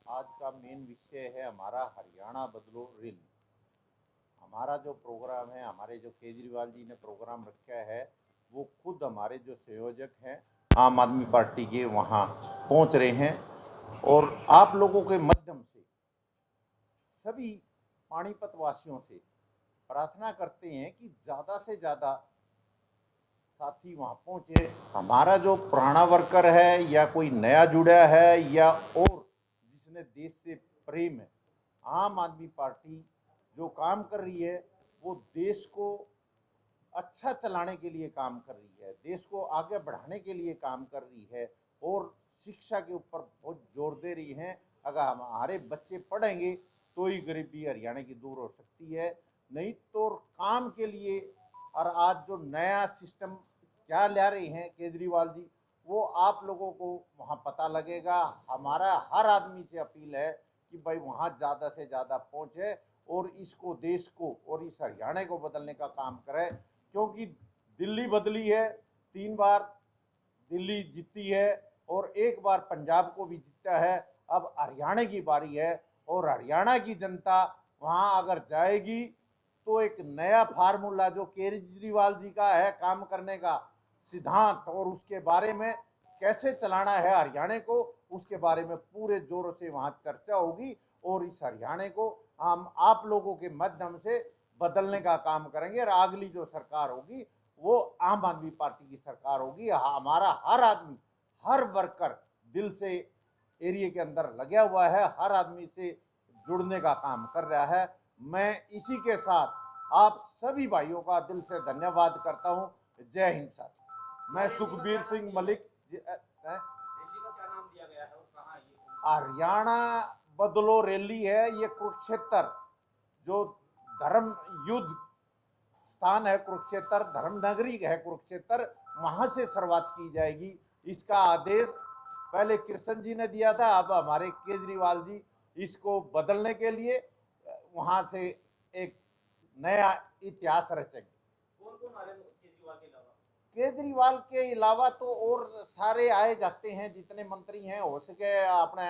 आज का मेन विषय है हमारा हरियाणा बदलो रेल। हमारा जो प्रोग्राम है, हमारे जो केजरीवाल जी ने प्रोग्राम रखा है, वो खुद हमारे जो संयोजक हैं आम आदमी पार्टी के वहाँ पहुँच रहे हैं और आप लोगों के माध्यम से सभी पानीपत वासियों से प्रार्थना करते हैं कि ज़्यादा से ज़्यादा साथी वहाँ पहुँचे। हमारा जो पुराना वर्कर है या कोई नया जुड़ा है या और जिसने देश से प्रेम है, आम आदमी पार्टी जो काम कर रही है वो देश को अच्छा चलाने के लिए काम कर रही है, देश को आगे बढ़ाने के लिए काम कर रही है और शिक्षा के ऊपर बहुत जोर दे रही है। अगर हमारे बच्चे पढ़ेंगे तो ही गरीबी हरियाणा की दूर हो सकती है, नहीं तो काम के लिए। और आज जो नया सिस्टम क्या ला रहे हैं केजरीवाल जी, वो आप लोगों को वहाँ पता लगेगा। हमारा हर आदमी से अपील है कि भाई वहाँ ज़्यादा से ज़्यादा पहुँचे और इसको, देश को और इस हरियाणा को बदलने का काम करें। क्योंकि दिल्ली बदली है, 3 बार दिल्ली जीती है और एक बार पंजाब को भी जीता है। अब हरियाणा की बारी है और हरियाणा की जनता वहाँ अगर जाएगी तो एक नया फार्मूला जो केजरीवाल जी का है काम करने का सिद्धांत और उसके बारे में कैसे चलाना है हरियाणा को, उसके बारे में पूरे जोरों से वहाँ चर्चा होगी और इस हरियाणा को हम आप लोगों के माध्यम से बदलने का काम करेंगे। और अगली जो सरकार होगी वो आम आदमी पार्टी की सरकार होगी। हमारा हर आदमी, हर वर्कर दिल से एरिया के अंदर लगा हुआ है, हर आदमी से जुड़ने का काम कर रहा है। मैं इसी के साथ आप सभी भाइयों का दिल से धन्यवाद करता हूं। जय हिंद साथी। मैं सुखबीर सिंह मलिक। हरियाणा बदलो रैली है, ये कुरुक्षेत्र जो धर्म युद्ध स्थान है, कुरुक्षेत्र धर्म नगरी है, कुरुक्षेत्र वहां से शुरुआत की जाएगी। इसका आदेश पहले कृष्ण जी ने दिया था, अब हमारे केजरीवाल जी इसको बदलने के लिए वहां से एक नया इतिहास रचेंगे। कौन कौन आ रहे हैं केजरीवाल के अलावा? केजरीवाल के अलावा तो और सारे आए जाते हैं, जितने मंत्री हैं हो सके अपने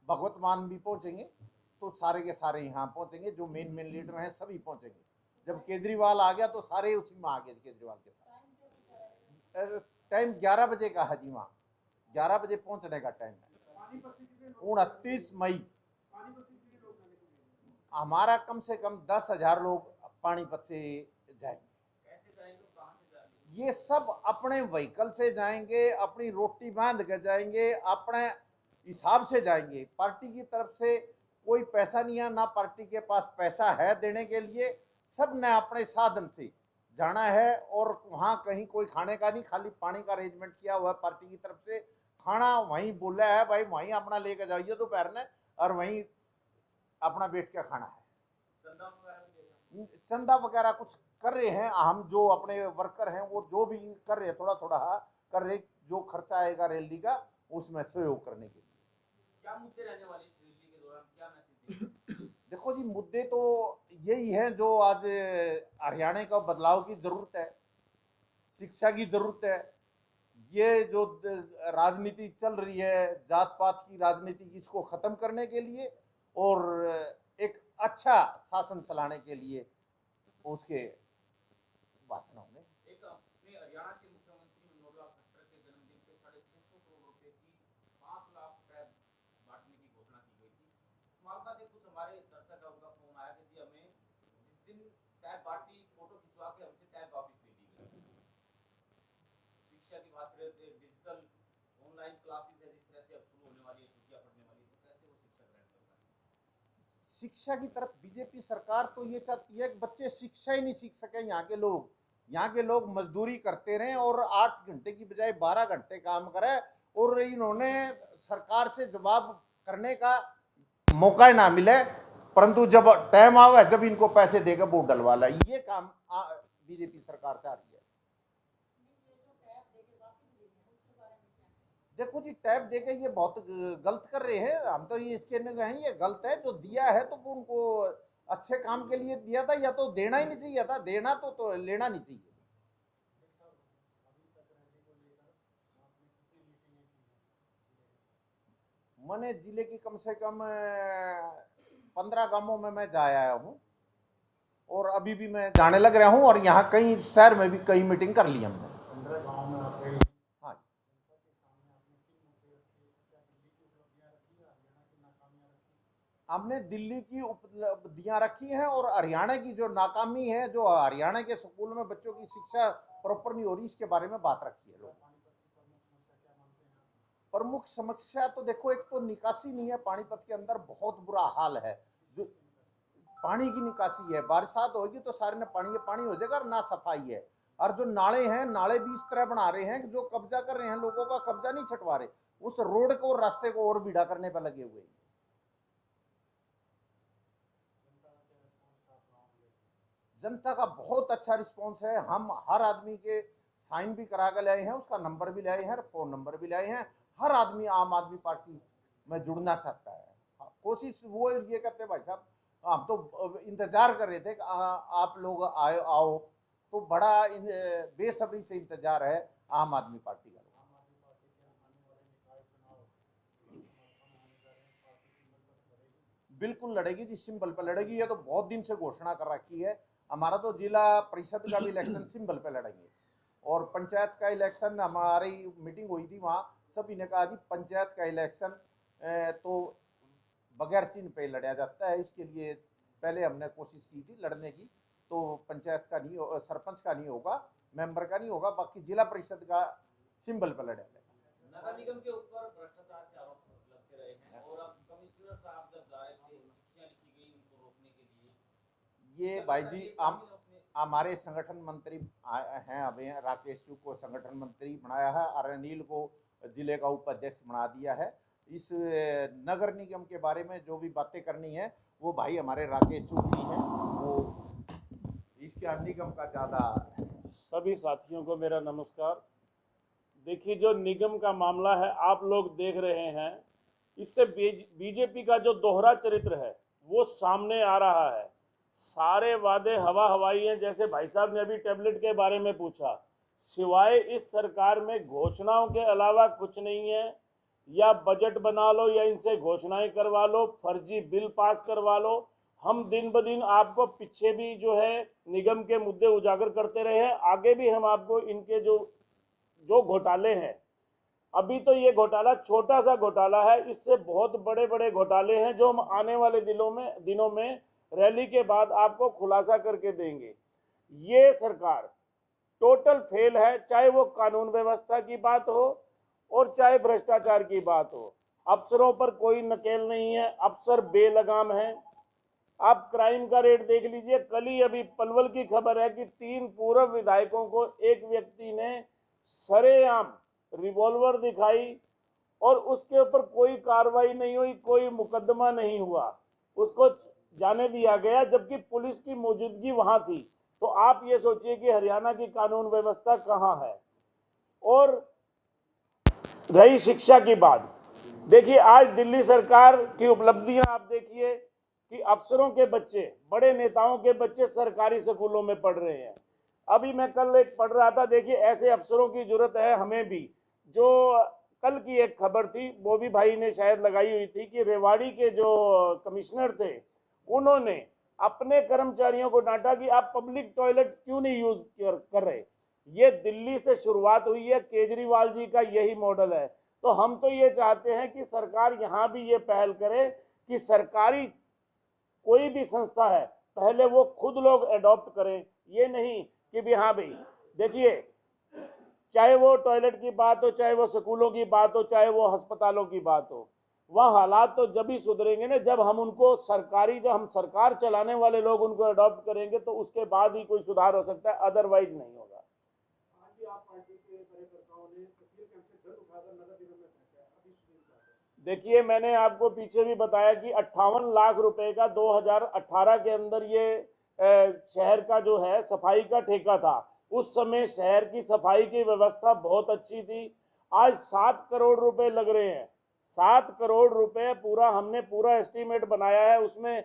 भगवत मान भी पहुंचेंगे, तो सारे के सारे यहाँ पहुंचेंगे, जो मेन मेन लीडर हैं सभी पहुंचेंगे। जब केजरीवाल आ गया तो सारे उसी में आ गए केजरीवाल के साथ। टाइम 11 बजे का है जी, वहाँ 11 बजे पहुंचने का टाइम है। 29 मई हमारा कम से कम 10,000 लोग पानीपत से जाएंगे। ये सब अपने व्हीकल से जाएंगे, अपनी रोटी बांध कर जाएंगे, अपने हिसाब से जाएंगे। पार्टी की तरफ से कोई पैसा नहीं है, ना पार्टी के पास पैसा है देने के लिए। सब ने अपने साधन से जाना है और वहाँ कहीं कोई खाने का नहीं, खाली पानी का अरेंजमेंट किया हुआ है पार्टी की तरफ से। खाना वहीं बोला है भाई, वहीं अपना लेकर जाइए दोपहर में और वहीं अपना बैठ के खाना है। चंदा वगैरह कुछ कर रहे हैं, हम जो अपने वर्कर हैं वो जो भी कर रहे हैं, थोड़ा थोड़ा कर रहे, जो खर्चा आएगा रैली का उसमें सहयोग करने के लिए। क्या मुद्दे रहने वाले इस रैली के दौरान, क्या मैसेज? देखो जी, मुद्दे तो यही है जो आज हरियाणा का बदलाव की जरूरत है, शिक्षा की जरूरत है। ये जो राजनीति चल रही है, जात पात की राजनीति, इसको खत्म करने के लिए और एक अच्छा शासन चलाने के लिए उसके भाषणों में। एक अपने हरियाणा के मुख्यमंत्री मनोहर लाल खट्टर के जन्मदिन पे 650 करोड़ रुपए की 5 लाख टैब बांटने की घोषणा की गई थी। इस मामला से कुछ हमारे दर्शक का उनका फोन आया कि हमें जिस दिन टैब बांटी फोटो खिंचवा के हमसे टैब वापस ले ली गई। शिक्षा की बात करें तो डिजिटल ऑनलाइन क्लासेस है, जिस तरह से अब शुरू होने वाली है, छुट्टियां पड़ने वाली है, तो कैसे वो शिक्षा ग्रहण कर पाएंगे? शिक्षा की तरफ बीजेपी सरकार तो ये चाहती है कि बच्चे शिक्षा ही नहीं सीख सके। यहाँ के लोग मजदूरी करते रहे और 8 घंटे की बजाय 12 घंटे काम करें और इन्होंने सरकार से जवाब करने का मौका ही ना मिले, परंतु जब टाइम आवे, जब इनको पैसे देकर वोट डलवा ला, ये काम बीजेपी सरकार चाह रही है। देखो जी, टैब देके ये बहुत गलत कर रहे हैं, हम तो ये इसके हैं, ये गलत है। जो दिया है तो उनको अच्छे काम के लिए दिया था, या तो देना ही नहीं चाहिए था, देना तो लेना नहीं चाहिए। मैंने जिले की कम से कम 15 गांवों में मैं जा आया हूँ और अभी भी मैं जाने लग रहा हूँ और यहाँ कई शहर में भी कई मीटिंग कर ली हमने। 15 गाँव में आप गए। हाँ, हमने दिल्ली की उपलब्धियां रखी हैं और हरियाणा की जो नाकामी है, जो हरियाणा के स्कूल में बच्चों की शिक्षा प्रॉपर नहीं हो रही, इसके बारे में बात रखी है लोग। प्रमुख समस्या तो देखो, एक तो निकासी नहीं है, पानीपत के अंदर बहुत बुरा हाल है। जो पानी की निकासी है, बरसात होगी तो सारे में पानी हो जाएगा और ना सफाई है। और जो नाले हैं, नाले भी इस तरह बना रहे हैं कि जो कब्जा कर रहे हैं, लोगों का कब्जा नहीं छटवा रहे, उस रोड को और रास्ते को और बीड़ा करने पर लगे हुए हैं। जनता का बहुत अच्छा रिस्पॉन्स है। हम हर आदमी के साइन भी करा कर लाए हैं, उसका नंबर भी लाए हैं, फोन नंबर भी लाए हैं। हर आदमी आम आदमी पार्टी में जुड़ना चाहता है। कोशिश वो ये करते हैं, भाई साहब हम तो इंतजार कर रहे थे कि आप लोग आओ, तो बड़ा बेसब्री से इंतजार है आम आदमी पार्टी का। बिल्कुल लड़ेगी जी, सिंबल पे लड़ेगी। ये तो बहुत दिन से घोषणा कर रखी है। हमारा तो जिला परिषद का भी इलेक्शन सिंबल पे लड़ेंगे और पंचायत का इलेक्शन, हमारी मीटिंग हुई थी वहाँ, सभी ने कहा जी पंचायत का इलेक्शन तो बगैर चिन्ह पे लड़ा जाता है। इसके लिए पहले हमने कोशिश की थी लड़ने की, तो पंचायत का नहीं, सरपंच का नहीं होगा, मेंबर का नहीं होगा, बाकी जिला परिषद का सिंबल पर लड़ा जाएगा। नगर निगम के ऊपर भ्रष्टाचार के आरोप लगते रहे हैं और अब कमिश्नर साहब जब जा रहे थे, चिट्ठियां लिखी गई उनको रोकने के लिए। ये भाई जी हमारे संगठन मंत्री हैं, अभी राकेश चू को संगठन मंत्री बनाया है और अनिल को जिले का उपाध्यक्ष बना दिया है। इस नगर निगम के बारे में जो भी बातें करनी है वो भाई हमारे राकेश चू जी हैं, वो इसके निगम का ज़्यादा। सभी साथियों को मेरा नमस्कार। देखिए, जो निगम का मामला है आप लोग देख रहे हैं, इससे बीजेपी का जो दोहरा चरित्र है वो सामने आ रहा है। सारे वादे हवा हवाई हैं, जैसे भाई साहब ने अभी टैबलेट के बारे में पूछा, सिवाय इस सरकार में घोषणाओं के अलावा कुछ नहीं है। या बजट बना लो या इनसे घोषणाएं करवा लो, फर्जी बिल पास करवा लो। हम दिन ब दिन आपको पीछे भी जो है निगम के मुद्दे उजागर करते रहे हैं, आगे भी हम आपको इनके जो घोटाले हैं, अभी तो ये घोटाला छोटा सा घोटाला है, इससे बहुत बड़े बड़े घोटाले हैं जो हम आने वाले दिनों में रैली के बाद आपको खुलासा करके देंगे। ये सरकार टोटल फेल है, चाहे वो कानून व्यवस्था की बात हो और चाहे भ्रष्टाचार की बात हो। अफसरों पर कोई नकेल नहीं है, अफसर बेलगाम है। आप क्राइम का रेट देख लीजिए, कल ही अभी पलवल की खबर है कि 3 पूर्व विधायकों को एक व्यक्ति ने सरेआम रिवॉल्वर दिखाई और उसके ऊपर कोई कार्रवाई नहीं हुई, कोई मुकदमा नहीं हुआ, उसको जाने दिया गया, जबकि पुलिस की मौजूदगी वहां थी। तो आप ये सोचिए कि हरियाणा की कानून व्यवस्था कहां है। और रही शिक्षा की बात, देखिए आज दिल्ली सरकार की उपलब्धियां आप देखिए कि अफसरों के बच्चे, बड़े नेताओं के बच्चे सरकारी स्कूलों में पढ़ रहे हैं। अभी मैं कल एक पढ़ रहा था, देखिए ऐसे अफसरों की जरूरत है हमें भी। जो कल की एक खबर थी, वो भी भाई ने शायद लगाई हुई थी, कि रेवाड़ी के जो कमिश्नर थे उन्होंने अपने कर्मचारियों को डांटा कि आप पब्लिक टॉयलेट क्यों नहीं यूज कर रहे। ये दिल्ली से शुरुआत हुई है, केजरीवाल जी का यही मॉडल है। तो हम तो ये चाहते हैं कि सरकार यहाँ भी ये पहल करे कि सरकारी कोई भी संस्था है पहले वो खुद लोग अडॉप्ट करें। ये नहीं कि भी हाँ भाई देखिए, चाहे वो टॉयलेट की बात हो, चाहे वो स्कूलों की बात हो, चाहे वो अस्पतालों की बात हो, वह हालात तो जब ही सुधरेंगे ना जब हम उनको जब हम सरकार चलाने वाले लोग उनको अडॉप्ट करेंगे, तो उसके बाद ही कोई सुधार हो सकता है, अदरवाइज नहीं होगा। देखिए, मैंने आपको पीछे भी बताया कि 58 लाख रुपए का 2018 के अंदर ये शहर का जो है सफाई का ठेका था। उस समय शहर की सफाई की व्यवस्था बहुत अच्छी थी। आज 7 करोड़ रुपए लग रहे हैं। 7 करोड़ रुपए हमने पूरा एस्टीमेट बनाया है। उसमें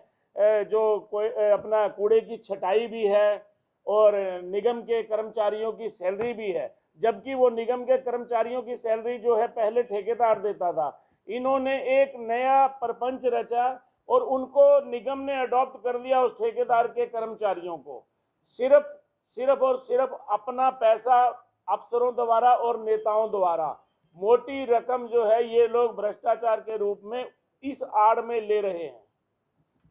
जो कोई अपना कूड़े की छटाई भी है और निगम के कर्मचारियों की सैलरी भी है। जबकि वो निगम के कर्मचारियों की सैलरी जो है पहले ठेकेदार देता था, इन्होंने एक नया प्रपंच रचा और उनको निगम ने अडॉप्ट कर लिया, उस ठेकेदार के कर्मचारियों को। सिर्फ और सिर्फ अपना पैसा अफसरों द्वारा और नेताओं द्वारा मोटी रकम जो है ये लोग भ्रष्टाचार के रूप में इस आड़ में ले रहे हैं।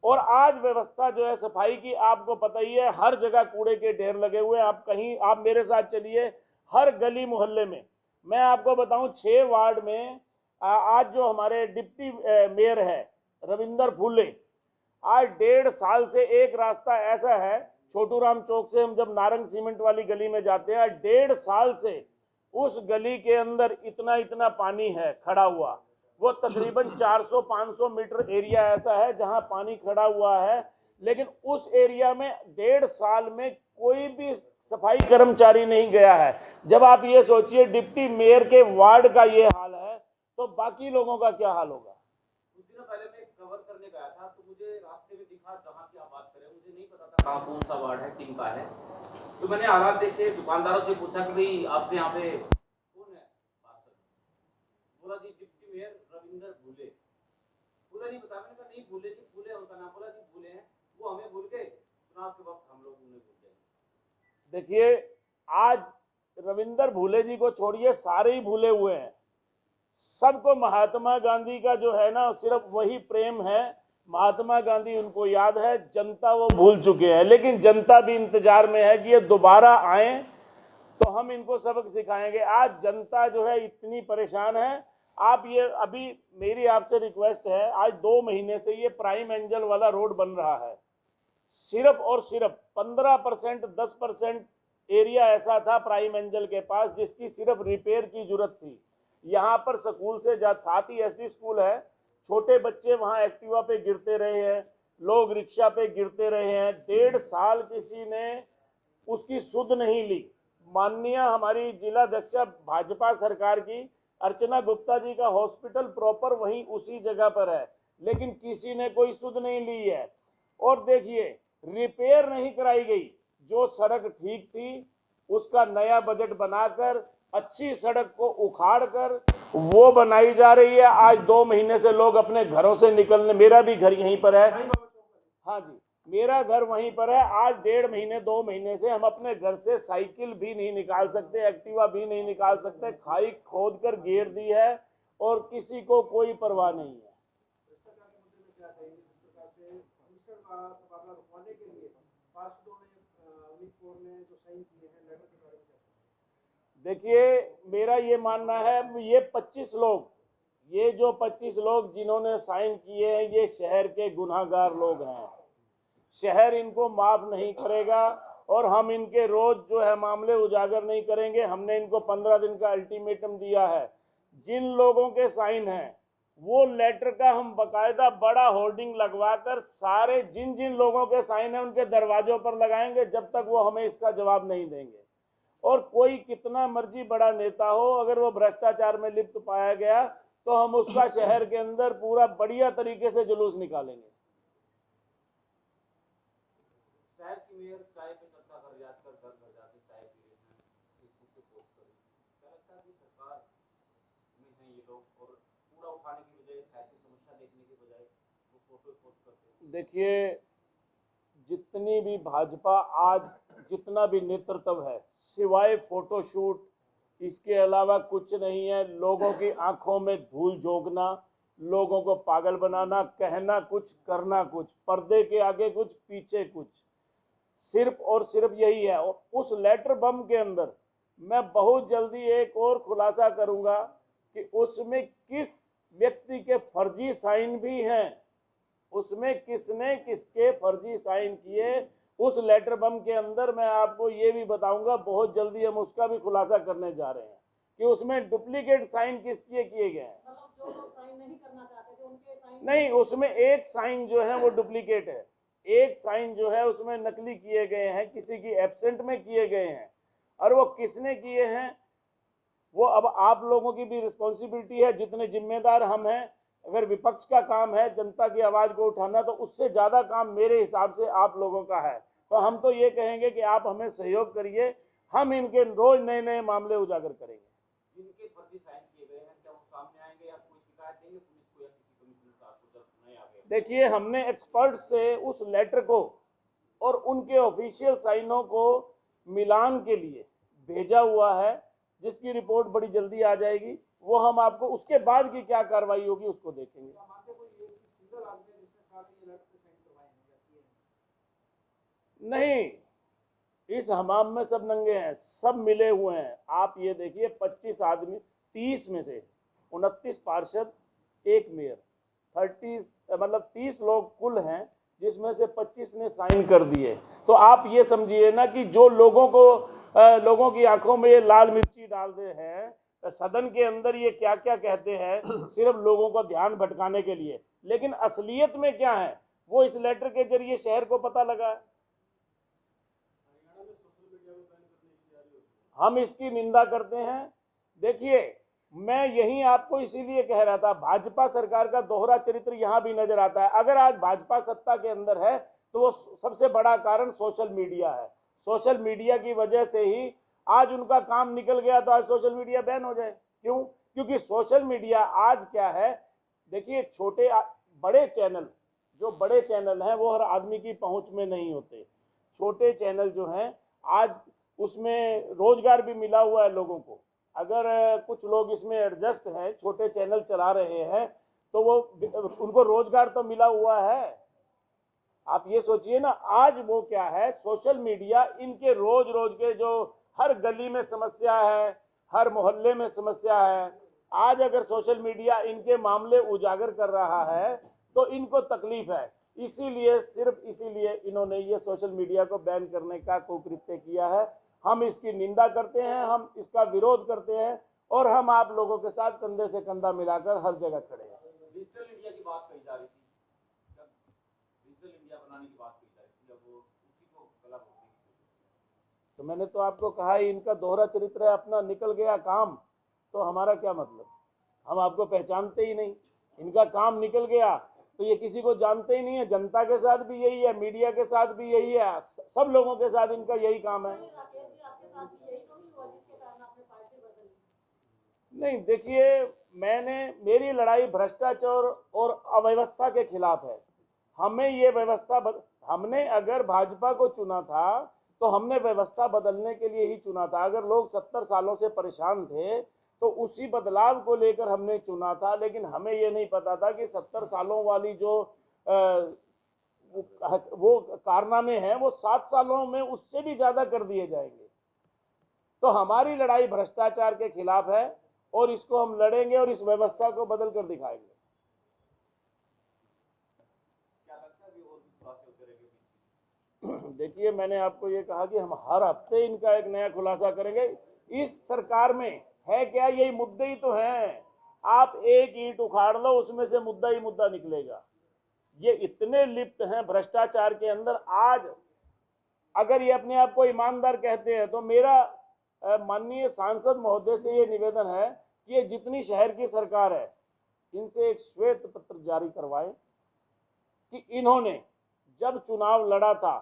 और आज व्यवस्था जो है सफाई की, आपको पता ही है, हर जगह कूड़े के ढेर लगे हुए हैं। आप मेरे साथ चलिए, हर गली मोहल्ले में। मैं आपको बताऊं 6 वार्ड में आज जो हमारे डिप्टी मेयर है रविंदर फूले, आज 1.5 साल से एक रास्ता ऐसा है, छोटू राम चौक से हम जब नारंग सीमेंट वाली गली में जाते हैं, 1.5 साल से उस गली के अंदर इतना पानी है खड़ा हुआ। वो तकरीबन 400-500 मीटर एरिया ऐसा है जहां पानी खड़ा हुआ है, लेकिन उस एरिया में 1.5 साल में कोई भी सफाई कर्मचारी नहीं गया है। जब आप ये सोचिए डिप्टी मेयर के वार्ड का ये हाल है, तो बाकी लोगों का क्या हाल होगा। कुछ दिनों पहले मैं कवर करने गया था, तो मुझे रास्ते में दिखा, जहाँ की आप बात करें, मुझे नहीं पता था कहाँ कौन सा वार्ड है, किन का है। तो मैंने हालात देखे, दुकानदारों से पूछा कि भाई आपके यहाँ पे कौन है पार्षद, बोला जी डिप्टी मेयर रविंदर भूले। पूरा नहीं पता, मैंने कहा नहीं भूले जी, भूले उनका नाम, बोला जी भूले हैं, वो हमें भूल गए, चुनाव के वक्त हम लोग उन्हें भूल गए। देखिए, आज रविंदर भूले जी को छोड़िए, सारे ही भूले हुए हैं। सबको महात्मा गांधी का जो है ना सिर्फ वही प्रेम है, महात्मा गांधी उनको याद है, जनता वो भूल चुके हैं। लेकिन जनता भी इंतजार में है कि ये दोबारा आए तो हम इनको सबक सिखाएंगे। आज जनता जो है इतनी परेशान है। आप ये अभी मेरी आपसे रिक्वेस्ट है, आज 2 महीने से ये प्राइम एंजल वाला रोड बन रहा है, सिर्फ और सिर्फ 15% 10% एरिया ऐसा था प्राइम एंजल के पास जिसकी सिर्फ रिपेयर की जरूरत थी। यहाँ पर स्कूल से साथ ही एसडी स्कूल है, छोटे बच्चे वहाँ एक्टिवा पे गिरते रहे हैं, लोग रिक्शा पे गिरते रहे हैं। 1.5 साल किसी ने उसकी सुध नहीं ली। माननीय हमारी जिलाध्यक्षा भाजपा सरकार की अर्चना गुप्ता जी का हॉस्पिटल प्रॉपर वहीं उसी जगह पर है, लेकिन किसी ने कोई सुध नहीं ली है। और देखिए, रिपेयर नहीं कराई गई। जो सड़क ठीक थी उसका नया बजट बनाकर अच्छी सड़क को उखाड़कर वो बनाई जा रही है। आज 2 महीने से लोग अपने घरों से निकलने, मेरा भी घर यहीं पर है, हाँ जी, मेरा घर वहीं पर है। आज 1.5 महीने 2 महीने से हम अपने घर से साइकिल भी नहीं निकाल सकते, एक्टिवा भी नहीं निकाल सकते। खाई खोद कर घेर दी है और किसी को कोई परवाह नहीं है। देखिए, मेरा ये मानना है, ये 25 लोग, ये जो 25 लोग जिन्होंने साइन किए हैं, ये शहर के गुनाहगार लोग हैं। शहर इनको माफ नहीं करेगा और हम इनके रोज जो है मामले उजागर नहीं करेंगे। हमने इनको 15 दिन का अल्टीमेटम दिया है। जिन लोगों के साइन हैं वो लेटर का हम बकायदा बड़ा होर्डिंग लगवाकर सारे जिन जिन लोगों के साइन हैं उनके दरवाजों पर लगाएंगे, जब तक वो हमें इसका जवाब नहीं देंगे। और कोई कितना मर्जी बड़ा नेता हो, अगर वो भ्रष्टाचार में लिप्त पाया गया तो हम उसका शहर के अंदर पूरा बढ़िया तरीके से जुलूस निकालेंगे। शहर की मेयर चाय पे चर्चा कर जाकर घर घर जाके चाय पी रहे हैं, फेसबुक पे पोस्ट कर रहे हैं। क्या लगता है कि सरकार में है ये लोग, और कूड़ा उठाने की बजाय शहर की समस्या देखने के बजाय वो फोटो पोस्ट करते हैं। देखिए, जितनी भी भाजपा आज जितना भी नेतृत्व है, सिवाय फोटोशूट इसके अलावा कुछ नहीं है। लोगों की आंखों में धूल झोंकना, लोगों को पागल बनाना, कहना कुछ करना कुछ, पर्दे के आगे कुछ पीछे कुछ, सिर्फ और सिर्फ यही है। और उस लेटर बम के अंदर मैं बहुत जल्दी एक और खुलासा करूंगा कि उसमें किस व्यक्ति के फर्जी साइन भी हैं, उसमें किसने किसके फर्जी साइन किए उस लेटर बम के अंदर, मैं आपको ये भी बताऊंगा। बहुत जल्दी हम उसका भी खुलासा करने जा रहे हैं कि उसमें डुप्लीकेट साइन किसके किए गए हैं। मतलब जो लोग साइन नहीं करना चाहते थे उनके साइन नहीं, उसमें एक साइन जो है वो डुप्लीकेट है, एक साइन जो है उसमें नकली किए गए हैं, किसी की एब्सेंट में किए गए हैं। और वो किसने किए हैं वो अब आप लोगों की भी रिस्पॉन्सिबिलिटी है, जितने जिम्मेदार हम हैं। अगर विपक्ष का काम है जनता की आवाज को उठाना, तो उससे ज्यादा काम मेरे हिसाब से आप लोगों का है। तो हम तो ये कहेंगे कि आप हमें सहयोग करिए, हम इनके रोज नए नए मामले उजागर करेंगे। जिनके फर्जी फर्जी साइन किए गए हैं, क्या वो सामने आएंगे या कोई शिकायत देंगे पुलिस को या किसी कमिश्नर साहब को जब नए आ गए? देखिए, हमने एक्सपर्ट से उस लेटर को और उनके ऑफिशियल साइनों को मिलान के लिए भेजा हुआ है, जिसकी रिपोर्ट बड़ी जल्दी आ जाएगी। वो हम आपको उसके बाद की क्या कार्रवाई होगी उसको देखेंगे। नहीं, इस हमाम में सब नंगे हैं, सब मिले हुए हैं। आप ये देखिए, 25 आदमी, 30 में से 29 पार्षद, एक मेयर, 30 लोग कुल हैं, जिसमें से 25 ने साइन कर दिए। तो आप ये समझिए ना कि जो लोगों की आंखों में ये लाल मिर्ची डालते हैं सदन के अंदर, ये क्या क्या कहते हैं सिर्फ लोगों को ध्यान भटकाने के लिए, लेकिन असलियत में क्या है वो इस लेटर के जरिए शहर को पता लगा है। हम इसकी निंदा करते हैं। देखिए, मैं यही आपको इसीलिए कह रहा था, भाजपा सरकार का दोहरा चरित्र यहां भी नजर आता है। अगर आज भाजपा सत्ता के अंदर है तो वो सबसे बड़ा कारण सोशल मीडिया है। सोशल मीडिया की वजह से ही आज उनका काम निकल गया, तो आज सोशल मीडिया बैन हो जाए। क्यों? क्योंकि सोशल मीडिया आज क्या है, देखिए, बड़े चैनल, जो बड़े चैनल हैं वो हर आदमी की पहुंच में नहीं होते। छोटे चैनल जो हैं, आज उसमें रोजगार भी मिला हुआ है लोगों को। अगर कुछ लोग इसमें एडजस्ट हैं, छोटे चैनल चला रहे हैं, तो वो उनको रोजगार तो मिला हुआ है। आप ये सोचिए ना, आज वो क्या है, सोशल मीडिया इनके रोज रोज के जो हर गली में समस्या है, हर मोहल्ले में समस्या है, आज अगर सोशल मीडिया इनके मामले उजागर कर रहा है तो इनको तकलीफ है। सिर्फ इसीलिए इन्होंने ये सोशल मीडिया को बैन करने का कुकृत्य किया है। हम इसकी निंदा करते हैं, हम इसका विरोध करते हैं, और हम आप लोगों के साथ कंधे से कंधा मिलाकर हर जगह खड़े हैं। डिजिटल इंडिया की बात कही जा रही थी, डिजिटल इंडिया बनाने की बात कही जा रही थी, अब वो उसी को गला घोटने की कोशिश है। तो मैंने तो आपको कहा ही, इनका दोहरा चरित्र है, अपना निकल गया काम, तो हमारा क्या मतलब? हम आपको पहचानते ही नहीं। इनका काम निकल गया तो ये किसी को जानते ही नहीं है। जनता के साथ भी यही है, मीडिया के साथ भी यही है, सब लोगों के साथ इनका यही काम है। राकेश जी, आपके साथ भी यही तो नहीं हुआ जिसके कारण आपने पार्टी बदली? नहीं, देखिए, मेरी लड़ाई भ्रष्टाचार और अव्यवस्था के खिलाफ है। हमें ये हमने अगर भाजपा को चुना था तो हमने व्यवस्था बदलने के लिए ही चुना था। अगर लोग 70 सालों से परेशान थे तो उसी बदलाव को लेकर हमने चुना था, लेकिन हमें ये नहीं पता था कि 70 सालों वाली जो वो कारनामे हैं वो 7 सालों में उससे भी ज्यादा कर दिए जाएंगे। तो हमारी लड़ाई भ्रष्टाचार के खिलाफ है और इसको हम लड़ेंगे और इस व्यवस्था को बदल कर दिखाएंगे। क्या लगता है कि और भी खुलासे होते रहेंगे? देखिए, मैंने आपको ये कहा कि हम हर हफ्ते इनका एक नया खुलासा करेंगे। इस सरकार में है क्या, यही मुद्दे ही तो हैं। आप एक ईंट उखाड़ लो, उसमें से मुद्दा ही मुद्दा निकलेगा। ये इतने लिप्त हैं भ्रष्टाचार के अंदर। आज अगर ये अपने आप को ईमानदार कहते हैं तो मेरा माननीय सांसद महोदय से ये निवेदन है कि ये जितनी शहर की सरकार है, इनसे एक श्वेत पत्र जारी करवाएं कि इन्होंने जब चुनाव लड़ा था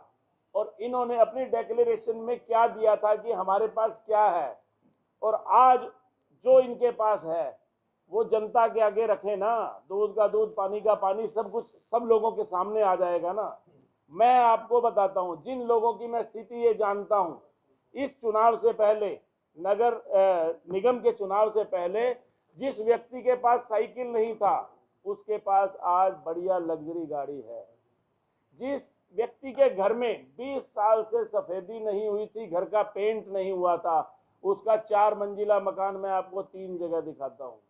और इन्होंने अपनी डिक्लेरेशन में क्या दिया था कि हमारे पास क्या है, और आज जो इनके पास है वो जनता के आगे रखे ना। दूध का दूध, पानी का पानी, सब कुछ सब लोगों के सामने आ जाएगा ना। मैं आपको बताता हूं, जिन लोगों की मैं स्थिति ये जानता हूं, इस चुनाव से पहले, नगर निगम के चुनाव से पहले, जिस व्यक्ति के पास साइकिल नहीं था उसके पास आज बढ़िया लग्जरी गाड़ी है। जिस व्यक्ति के घर में 20 साल से सफेदी नहीं हुई थी, घर का पेंट नहीं हुआ था, उसका 4 मंजिला मकान मैं आपको 3 जगह दिखाता हूँ।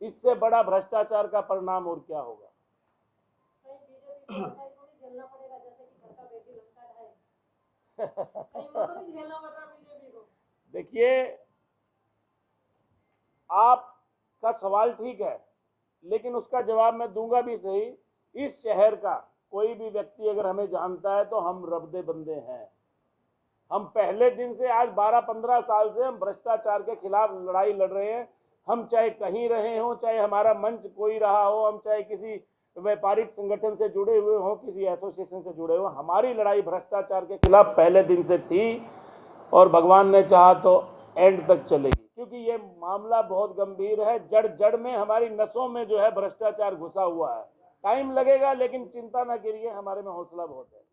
इससे बड़ा भ्रष्टाचार का परिणाम और क्या होगा? बीजेपी को ऐसा ही थोड़ी झेलना पड़ेगा जैसे कि घर का बेटी लंका ढाए। कहीं वो तो नहीं झेलना पड़ रहा बीजेपी को। देखिए, आपका सवाल ठीक है, लेकिन उसका जवाब मैं दूंगा भी सही। इस शहर का कोई भी व्यक्ति अगर हमें जानता है तो हम रब्दे बंदे हैं। हम पहले दिन से, आज 12-15 साल से हम भ्रष्टाचार के खिलाफ लड़ाई लड़ रहे हैं। हम चाहे कहीं रहे हों, चाहे हमारा मंच कोई रहा हो, हम चाहे किसी व्यापारिक संगठन से जुड़े हुए हों, किसी एसोसिएशन से जुड़े हों, हमारी लड़ाई भ्रष्टाचार के खिलाफ पहले दिन से थी और भगवान ने चाहा तो एंड तक चलेगी। क्योंकि ये मामला बहुत गंभीर है। जड़ जड़ में हमारी नसों में जो है भ्रष्टाचार घुसा हुआ है। टाइम लगेगा, लेकिन चिंता न करिए, हमारे में हौसला बहुत है।